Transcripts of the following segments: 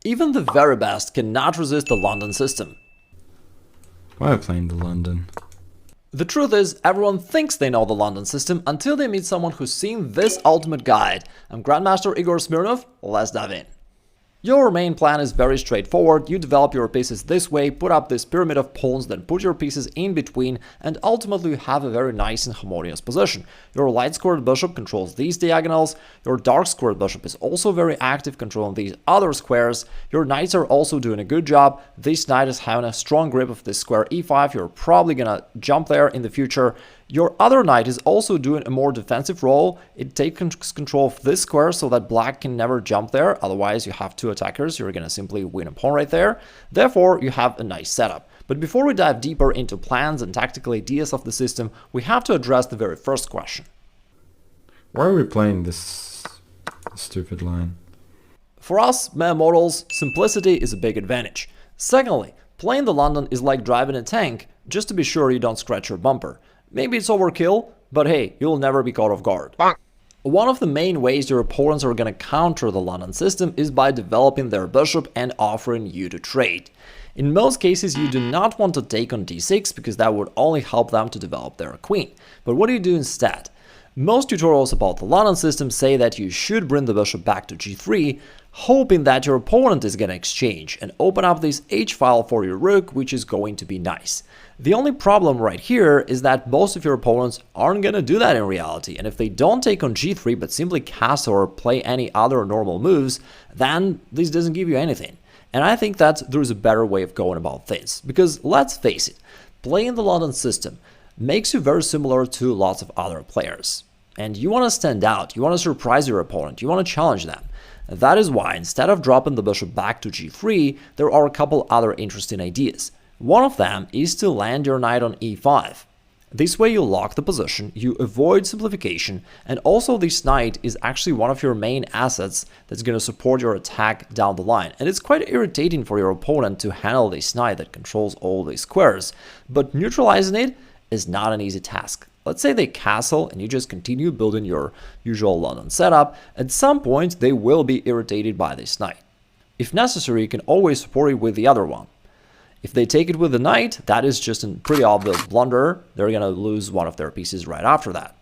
Even the very best cannot resist the London system. Why are we playing the London? The truth is, everyone thinks they know the London system until they meet someone who's seen this ultimate guide. I'm Grandmaster Igor Smirnov, let's dive in. Your main plan is very straightforward. You develop your pieces this way, put up this pyramid of pawns, then put your pieces in between, and ultimately you have a very nice and harmonious position. Your light squared bishop controls these diagonals, your dark squared bishop is also very active, controlling these other squares. Your knights are also doing a good job. This knight is having a strong grip of this square e5, you're probably gonna jump there in the future. Your other knight is also doing a more defensive role. It takes control of this square so that black can never jump there, otherwise you have two attackers, you're gonna simply win a pawn right there. Therefore, you have a nice setup. But before we dive deeper into plans and tactical ideas of the system, we have to address the very first question. Why are we playing this stupid line? For us, mere mortals, simplicity is a big advantage. Secondly, playing the London is like driving a tank, just to be sure you don't scratch your bumper. Maybe it's overkill, but hey, you'll never be caught off guard. One of the main ways your opponents are going to counter the London system is by developing their bishop and offering you to trade. In most cases, you do not want to take on d6 because that would only help them to develop their queen. But what do you do instead? Most tutorials about the London system say that you should bring the bishop back to g3, hoping that your opponent is going to exchange and open up this h-file for your rook, which is going to be nice. The only problem right here is that most of your opponents aren't going to do that in reality, and if they don't take on g3 but simply castle or play any other normal moves, then this doesn't give you anything. And I think that there's a better way of going about things, because let's face it, playing the London system makes you very similar to lots of other players. And you want to stand out, you want to surprise your opponent, you want to challenge them. That is why, instead of dropping the bishop back to g3, there are a couple other interesting ideas. One of them is to land your knight on e5. This way you lock the position, you avoid simplification, and also this knight is actually one of your main assets that's going to support your attack down the line. And it's quite irritating for your opponent to handle this knight that controls all these squares, but neutralizing it is not an easy task. Let's say they castle and you just continue building your usual London setup. At some point, they will be irritated by this knight. If necessary, you can always support it with the other one. If they take it with the knight, that is just a pretty obvious blunder. They're going to lose one of their pieces right after that.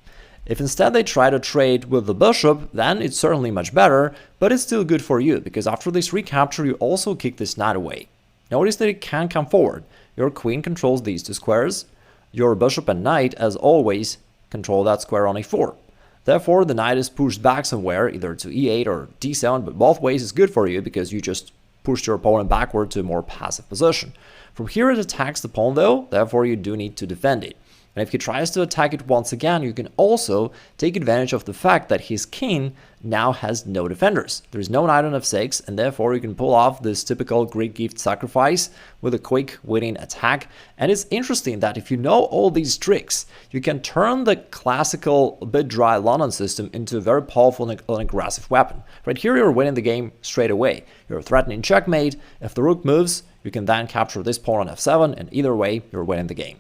If instead they try to trade with the bishop, then it's certainly much better, but it's still good for you, because after this recapture, you also kick this knight away. Notice that it can come forward. Your queen controls these two squares. Your bishop and knight, as always, control that square on e4. Therefore, the knight is pushed back somewhere, either to e8 or d7, but both ways is good for you because you just pushed your opponent backward to a more passive position. From here it attacks the pawn though, therefore you do need to defend it. And if he tries to attack it once again, you can also take advantage of the fact that his king now has no defenders. There's no knight on f6, and therefore you can pull off this typical Greek gift sacrifice with a quick winning attack. And it's interesting that if you know all these tricks, you can turn the classical bit dry London system into a very powerful and aggressive weapon. Right here you're winning the game straight away. You're threatening checkmate. If the rook moves, you can then capture this pawn on f7, and either way you're winning the game.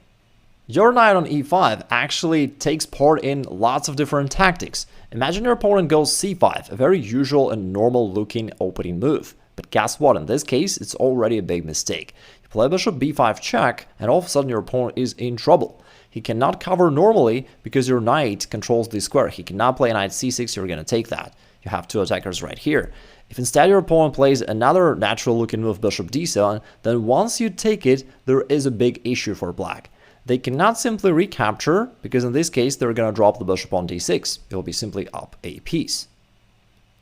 Your knight on e5 actually takes part in lots of different tactics. Imagine your opponent goes c5, a very usual and normal looking opening move. But guess what, in this case it's already a big mistake. You play bishop b5 check, and all of a sudden your opponent is in trouble. He cannot cover normally because your knight controls the square. He cannot play knight c6, you're going to take that. You have two attackers right here. If instead your opponent plays another natural looking move, bishop d7, then once you take it, there is a big issue for black. They cannot simply recapture, because in this case they're going to drop the bishop on d6. It will be simply up a piece.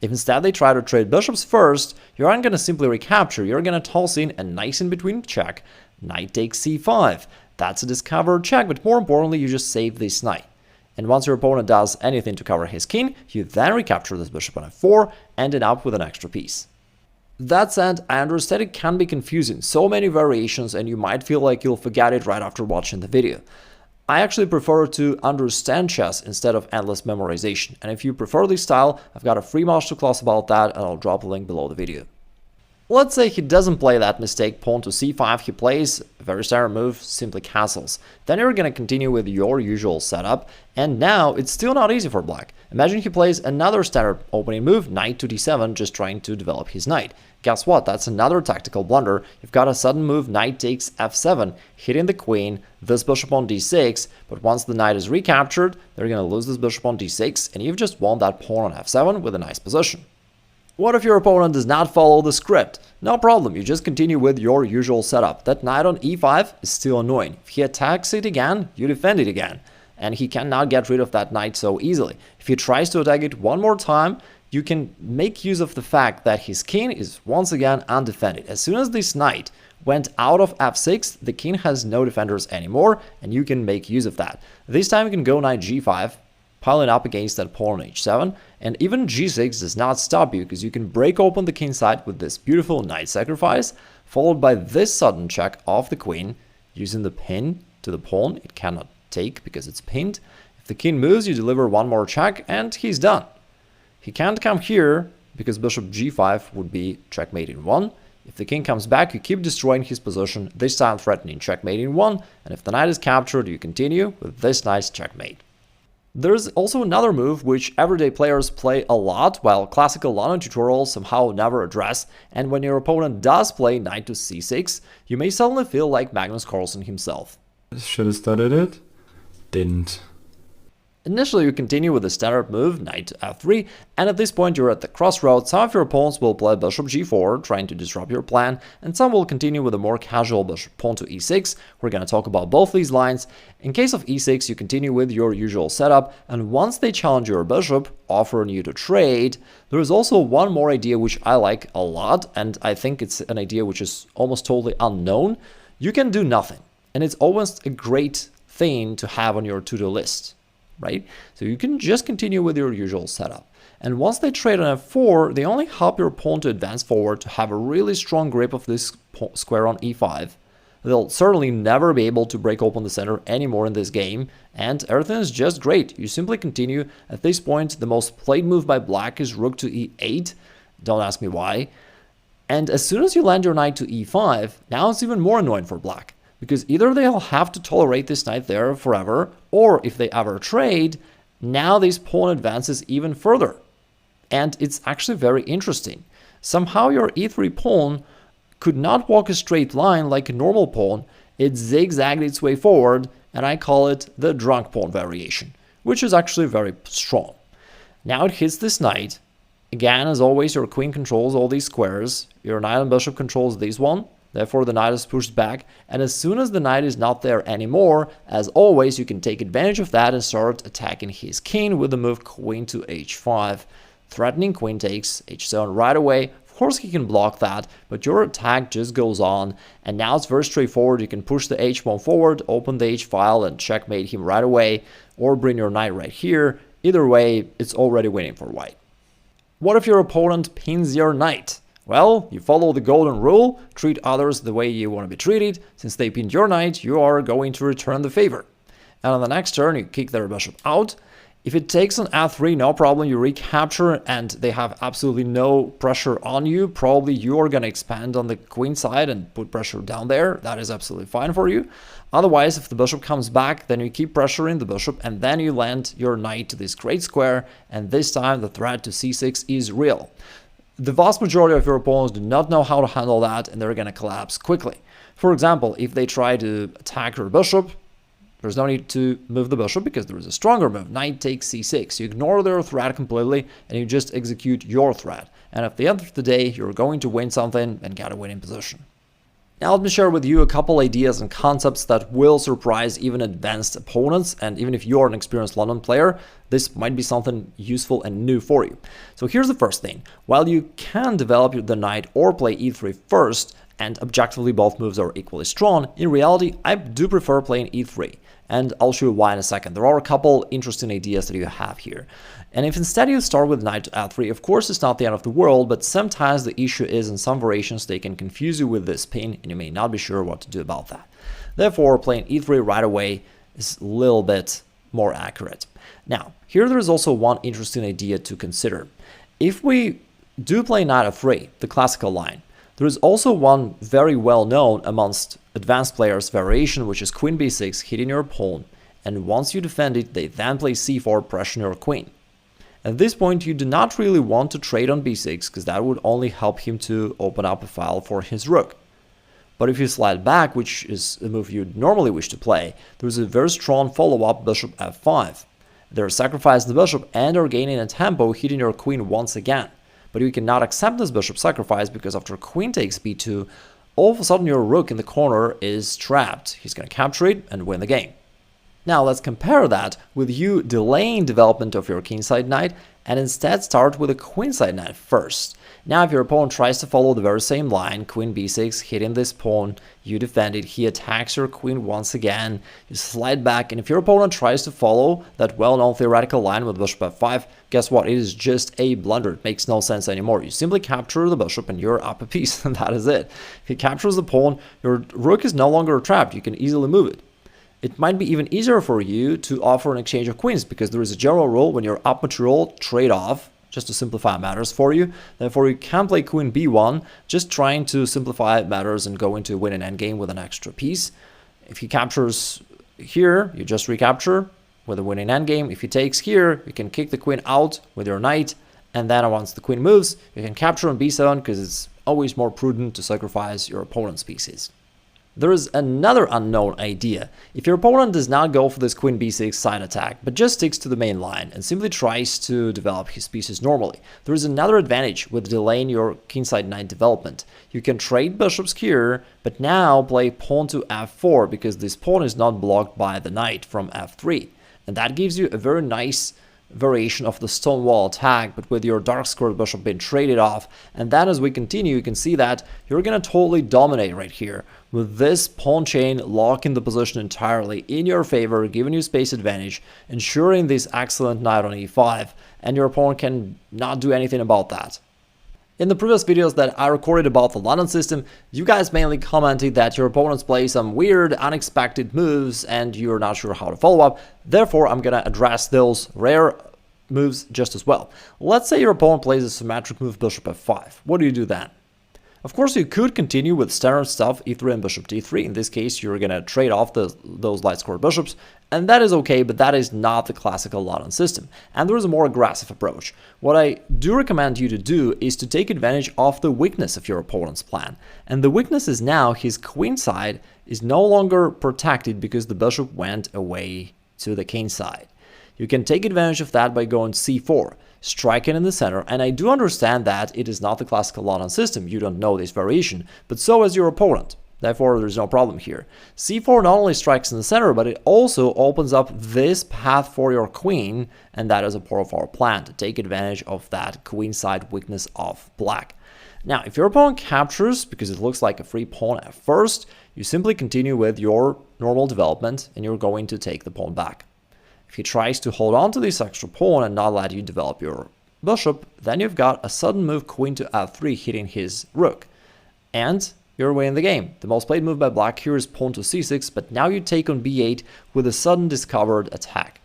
If instead they try to trade bishops first, you aren't going to simply recapture, you're going to toss in a nice in between check, knight takes c5. That's a discovered check, but more importantly, you just save this knight. And once your opponent does anything to cover his king, you then recapture this bishop on f4, ending up with an extra piece. That said, I understand it can be confusing, so many variations, and you might feel like you'll forget it right after watching the video. I actually prefer to understand chess instead of endless memorization, and if you prefer this style, I've got a free masterclass about that, and I'll drop a link below the video. Let's say he doesn't play that mistake pawn to c5, he plays a very standard move, simply castles. Then you're gonna continue with your usual setup, and now it's still not easy for black. Imagine he plays another standard opening move, knight to d7, just trying to develop his knight. Guess what? That's another tactical blunder. You've got a sudden move, knight takes f7, hitting the queen, this bishop on d6, but once the knight is recaptured, they're gonna lose this bishop on d6, and you've just won that pawn on f7 with a nice position. What if your opponent does not follow the script? No problem, you just continue with your usual setup. That knight on e5 is still annoying. If he attacks it again, you defend it again. And he cannot get rid of that knight so easily. If he tries to attack it one more time, you can make use of the fact that his king is once again undefended. As soon as this knight went out of f6, the king has no defenders anymore, and you can make use of that. This time you can go knight g5, piling up against that pawn on h7, and even g6 does not stop you, because you can break open the king side with this beautiful knight sacrifice, followed by this sudden check off the queen, using the pin to the pawn. It cannot take because it's pinned. If the king moves, you deliver one more check, and he's done. He can't come here, because bishop g5 would be checkmate in 1. If the king comes back, you keep destroying his position, this time threatening checkmate in 1, and if the knight is captured, you continue with this nice checkmate. There's also another move which everyday players play a lot, while classical London tutorials somehow never address, and when your opponent does play knight to c6, you may suddenly feel like Magnus Carlsen himself. Should have studied it? Didn't. Initially, you continue with the standard move, knight to f3, and at this point you're at the crossroads. Some of your opponents will play bishop g4, trying to disrupt your plan, and some will continue with a more casual bishop pawn to e6. We're going to talk about both these lines. In case of e6, you continue with your usual setup, and once they challenge your bishop, offering you to trade, there is also one more idea which I like a lot, and I think it's an idea which is almost totally unknown. You can do nothing, and it's always a great thing to have on your to-do list. Right? So you can just continue with your usual setup. And once they trade on f4, they only help your pawn to advance forward, to have a really strong grip of this square on e5. They'll certainly never be able to break open the center anymore in this game, and everything is just great. You simply continue. At this point, the most played move by black is rook to e8. Don't ask me why. And as soon as you land your knight to e5, now it's even more annoying for black, because either they'll have to tolerate this knight there forever, or if they ever trade, now this pawn advances even further. And it's actually very interesting. Somehow your e3 pawn could not walk a straight line like a normal pawn. It zigzagged its way forward, and I call it the drunk pawn variation, which is actually very strong. Now it hits this knight. Again, as always, your queen controls all these squares. Your knight and bishop controls this one. Therefore, the knight is pushed back, and as soon as the knight is not there anymore, as always, you can take advantage of that and start attacking his king with the move queen to h5. Threatening queen takes h7 right away. Of course, he can block that, but your attack just goes on, and now it's very straightforward. You can push the h1 forward, open the h-file, and checkmate him right away, or bring your knight right here. Either way, it's already winning for white. What if your opponent pins your knight? Well, you follow the golden rule, treat others the way you want to be treated. Since they pinned your knight, you are going to return the favor. And on the next turn, you kick their bishop out. If it takes on f3, no problem, you recapture and they have absolutely no pressure on you. Probably you are going to expand on the queen side and put pressure down there. That is absolutely fine for you. Otherwise, if the bishop comes back, then you keep pressuring the bishop and then you land your knight to this great square, and this time the threat to c6 is real. The vast majority of your opponents do not know how to handle that, and they're going to collapse quickly. For example, if they try to attack your bishop, there's no need to move the bishop because there is a stronger move, knight takes c6. You ignore their threat completely and you just execute your threat. And at the end of the day, you're going to win something and get a winning position. Now let me share with you a couple ideas and concepts that will surprise even advanced opponents, and even if you're an experienced London player, this might be something useful and new for you. So here's the first thing. While you can develop the knight or play e3 first, and objectively both moves are equally strong, in reality I do prefer playing e3. And I'll show you why in a second. There are a couple interesting ideas that you have here. And if instead you start with knight to f3, of course it's not the end of the world, but sometimes the issue is in some variations they can confuse you with this pin and you may not be sure what to do about that. Therefore, playing e3 right away is a little bit more accurate. Now, here there is also one interesting idea to consider. If we do play knight f3, the classical line, There is also one very well known amongst advanced players variation, which is queen b6 hitting your pawn, and once you defend it, they then play c4 pressuring your queen. At this point, you do not really want to trade on b6 because that would only help him to open up a file for his rook. But if you slide back, which is a move you'd normally wish to play, there's a very strong follow-up bishop f5. They're sacrificing the bishop and are gaining a tempo, hitting your queen once again. But you cannot accept this bishop sacrifice because after queen takes b2, all of a sudden your rook in the corner is trapped. He's going to capture it and win the game. Now let's compare that with you delaying development of your kingside knight and instead start with a queenside knight first. Now if your opponent tries to follow the very same line, queen b6, hitting this pawn, you defend it, he attacks your queen once again, you slide back, and if your opponent tries to follow that well-known theoretical line with bishop f5, guess what? It is just a blunder. It makes no sense anymore. You simply capture the bishop and you're up a piece, and that is it. If he captures the pawn, your rook is no longer trapped. You can easily move it. It might be even easier for you to offer an exchange of queens because there is a general rule when you're up material trade-off, just to simplify matters for you. Therefore, you can play queen b1, just trying to simplify matters and go into a winning endgame with an extra piece. If he captures here, you just recapture with a winning endgame. If he takes here, you can kick the queen out with your knight, and then once the queen moves, you can capture on b7 because it's always more prudent to sacrifice your opponent's pieces. There is another unknown idea. If your opponent does not go for this queen b6 side attack, but just sticks to the main line and simply tries to develop his pieces normally, there is another advantage with delaying your kingside knight development. You can trade bishops here, but now play pawn to f4 because this pawn is not blocked by the knight from f3. And that gives you a very nice variation of the stonewall attack, but with your dark squared bishop being traded off. And then as we continue, you can see that you're going to totally dominate right here with this pawn chain locking the position entirely in your favor, giving you space advantage, ensuring this excellent knight on e5, and your opponent can not do anything about that. In the previous videos that I recorded about the London system, you guys mainly commented that your opponents play some weird, unexpected moves and you're not sure how to follow up. Therefore, I'm gonna address those rare moves just as well. Let's say your opponent plays a symmetric move bishop f5. What do you do then? Of course, you could continue with standard stuff, e3 and bishop d3. In this case, you're going to trade off those light-scored bishops, and that is okay, but that is not the classical London system. And there is a more aggressive approach. What I do recommend you to do is to take advantage of the weakness of your opponent's plan. And the weakness is now his queen side is no longer protected because the bishop went away to the king side. You can take advantage of that by going c4. Striking in the center, and I do understand that it is not the classical London system, you don't know this variation, but so is your opponent. Therefore, there's no problem here. c4 not only strikes in the center, but it also opens up this path for your queen, and that is a part of our plan, to take advantage of that queenside weakness of black. Now, if your opponent captures, because it looks like a free pawn at first, you simply continue with your normal development, and you're going to take the pawn back. If he tries to hold on to this extra pawn and not let you develop your bishop, then you've got a sudden move queen to f3 hitting his rook. And you're winning the game. The most played move by black here is pawn to c6, but now you take on b8 with a sudden discovered attack.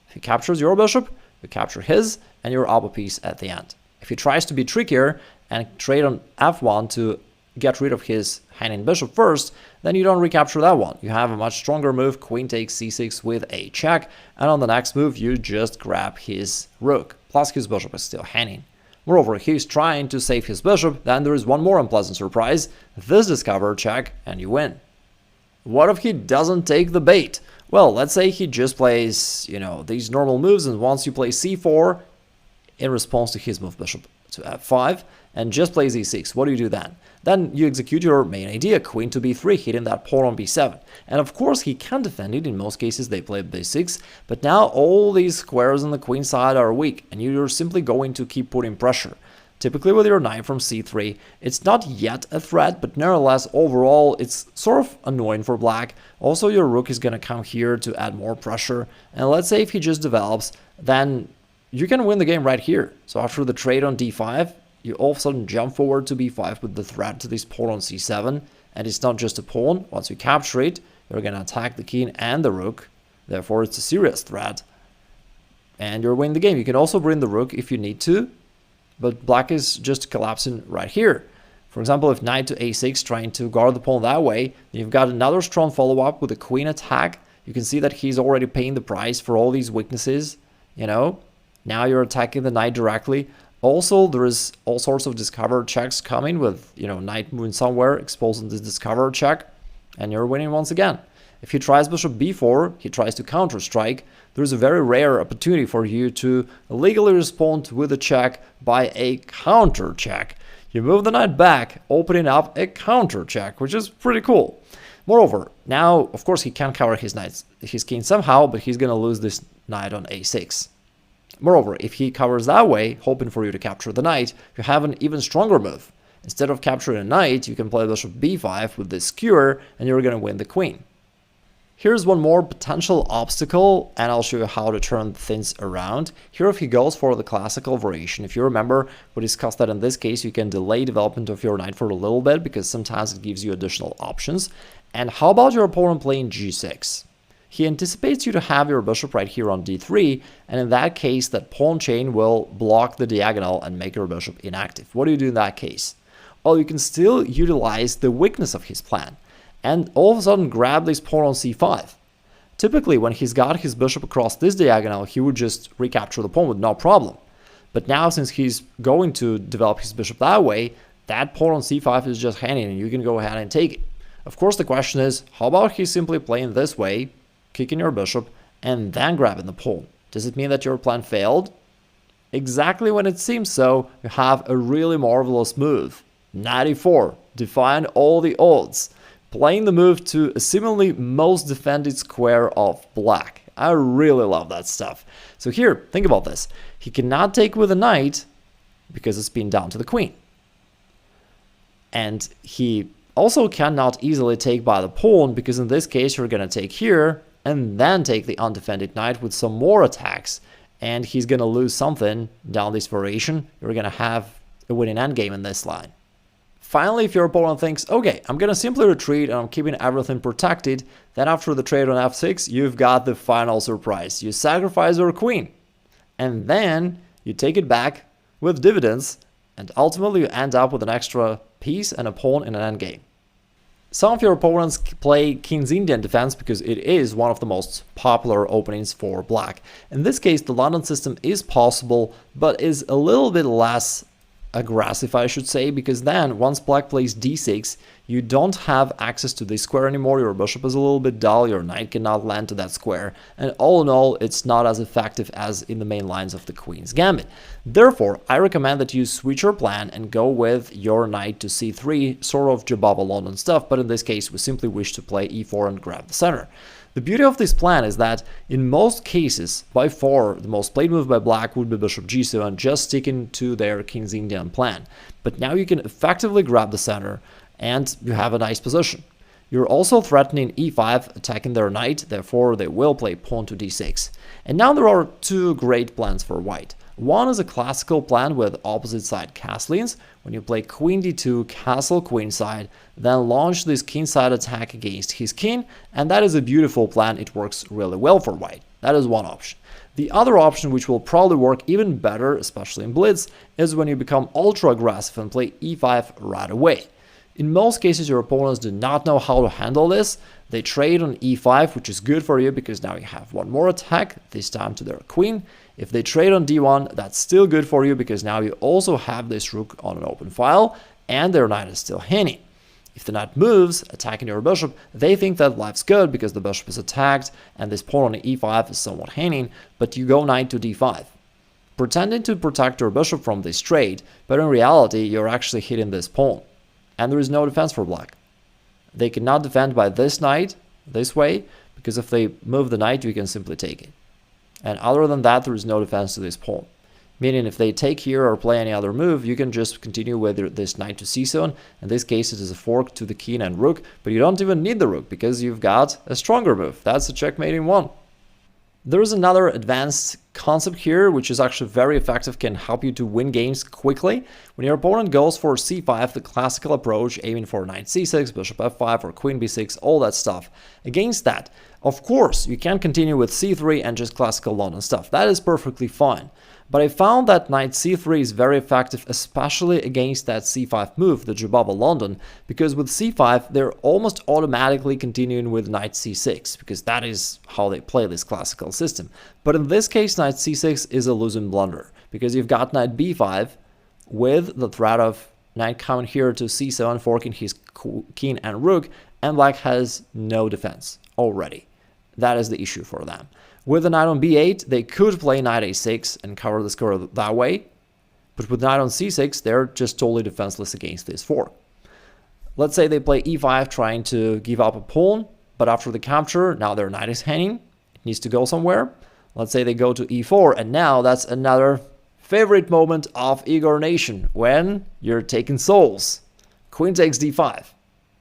If he captures your bishop, you capture his, and you're up a piece at the end. If he tries to be trickier and trade on f1 to get rid of his hanging bishop first, then you don't recapture that one. You have a much stronger move, queen takes c6 with a check, and on the next move you just grab his rook, plus his bishop is still hanging. Moreover, he's trying to save his bishop, then there is one more unpleasant surprise, this discovered check, and you win. What if he doesn't take the bait? Well, let's say he just plays, these normal moves, and once you play c4 in response to his move bishop to f5, and just plays e6, what do you do then? Then you execute your main idea, queen to b3, hitting that pawn on b7. And of course he can defend it, in most cases they play b6, but now all these squares on the queen side are weak, and you're simply going to keep putting pressure. Typically with your knight from c3, it's not yet a threat, but nevertheless, overall, it's sort of annoying for black. Also, your rook is going to come here to add more pressure, and let's say if he just develops, then you can win the game right here. So after the trade on d5, you all of a sudden jump forward to b5 with the threat to this pawn on c7, and it's not just a pawn. Once you capture it, you're going to attack the king and the rook, therefore it's a serious threat, and you're winning the game. You can also bring the rook if you need to, but black is just collapsing right here. For example, if knight to a6 trying to guard the pawn that way, you've got another strong follow-up with a queen attack. You can see that he's already paying the price for all these weaknesses, you know. Now you're attacking the knight directly. Also, there is all sorts of discover checks coming with, you know, knight moving somewhere, exposing this discover check, and you're winning once again. If he tries bishop b4, he tries to counter-strike, there's a very rare opportunity for you to legally respond with a check by a counter check. You move the knight back, opening up a counter check, which is pretty cool. Moreover, now, of course, he can cover his king somehow, but he's going to lose this knight on a6. Moreover, if he covers that way, hoping for you to capture the knight, you have an even stronger move. Instead of capturing a knight, you can play bishop b5 with this skewer, and you're going to win the queen. Here's one more potential obstacle, and I'll show you how to turn things around. Here, if he goes for the classical variation, if you remember, we discussed that in this case, you can delay development of your knight for a little bit, because sometimes it gives you additional options. And how about your opponent playing g6? He anticipates you to have your bishop right here on d3, and in that case, that pawn chain will block the diagonal and make your bishop inactive. What do you do in that case? Well, you can still utilize the weakness of his plan, and all of a sudden grab this pawn on c5. Typically, when he's got his bishop across this diagonal, he would just recapture the pawn with no problem. But now, since he's going to develop his bishop that way, that pawn on c5 is just hanging, and you can go ahead and take it. Of course, the question is, how about he's simply playing this way, kicking your bishop, and then grabbing the pawn? Does it mean that your plan failed? Exactly when it seems so, you have a really marvelous move. Knight e4, defying all the odds. Playing the move to a seemingly most defended square of black. I really love that stuff. So here, think about this. He cannot take with a knight because it's pinned down to the queen. And he also cannot easily take by the pawn because in this case you're going to take here and then take the undefended knight with some more attacks. And he's going to lose something down this variation. You're going to have a winning endgame in this line. Finally, if your opponent thinks, okay, I'm going to simply retreat and I'm keeping everything protected, then after the trade on f6, you've got the final surprise. You sacrifice your queen, and then you take it back with dividends, and ultimately you end up with an extra piece and a pawn in an endgame. Some of your opponents play King's Indian defense because it is one of the most popular openings for black. In this case, the London system is possible, but is a little bit less aggressive, I should say, because then once black plays d6, you don't have access to this square anymore. Your bishop is a little bit dull, your knight cannot land to that square, and all in all, it's not as effective as in the main lines of the Queen's Gambit. Therefore, I recommend that you switch your plan and go with your knight to c3, sort of Jababa London stuff, but in this case, we simply wish to play e4 and grab the center. The beauty of this plan is that in most cases, by far, the most played move by black would be bishop g7, just sticking to their King's Indian plan. But now you can effectively grab the center, and you have a nice position. You're also threatening e5, attacking their knight, therefore they will play pawn to d6. And now there are two great plans for white. One is a classical plan with opposite side castlings. When you play queen d2, castle queenside, then launch this kingside attack against his king, and that is a beautiful plan. It works really well for white. That is one option. The other option, which will probably work even better, especially in blitz, is when you become ultra aggressive and play e5 right away. In most cases, your opponents do not know how to handle this. They trade on e5, which is good for you because now you have one more attack, this time to their queen. If they trade on d1, that's still good for you because now you also have this rook on an open file and their knight is still hanging. If the knight moves, attacking your bishop, they think that life's good because the bishop is attacked and this pawn on e5 is somewhat hanging, but you go knight to d5. Pretending to protect your bishop from this trade, but in reality, you're actually hitting this pawn. And there is no defense for black. They cannot defend by this knight, this way, because if they move the knight, you can simply take it. And other than that, there is no defense to this pawn. Meaning if they take here or play any other move, you can just continue with this knight to c7. In this case, it is a fork to the king and rook, but you don't even need the rook because you've got a stronger move. That's a checkmate in one. There is another advanced concept here, which is actually very effective, can help you to win games quickly. When your opponent goes for c5, the classical approach, aiming for knight c6, bishop f5, or queen b6, all that stuff. Against that, of course, you can continue with c3 and just classical London stuff. That is perfectly fine. But I found that knight c3 is very effective, especially against that c5 move, the Jubaba London, because with c5 they're almost automatically continuing with knight c6, because that is how they play this classical system. But in this case, knight c6 is a losing blunder, because you've got knight b5 with the threat of knight coming here to c7, forking his king and rook, and black has no defense already. That is the issue for them. With the knight on b8, they could play knight a6 and cover the square that way, but with knight on c6, they're just totally defenseless against this fork. Let's say they play e5 trying to give up a pawn, but after the capture, now their knight is hanging, it needs to go somewhere. Let's say they go to e4, and now that's another favorite moment of Igor Nation, when you're taking souls. Queen takes d5.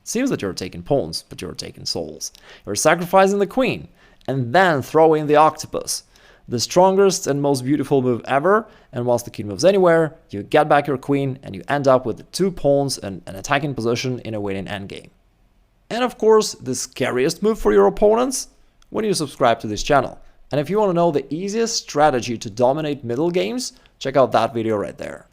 Seems that you're taking pawns, but you're taking souls. You're sacrificing the queen, and then throwing the octopus. The strongest and most beautiful move ever, and once the king moves anywhere, you get back your queen, and you end up with the 2 pawns and an attacking position in a winning endgame. And of course, the scariest move for your opponents? When you subscribe to this channel. And if you want to know the easiest strategy to dominate middle games, check out that video right there.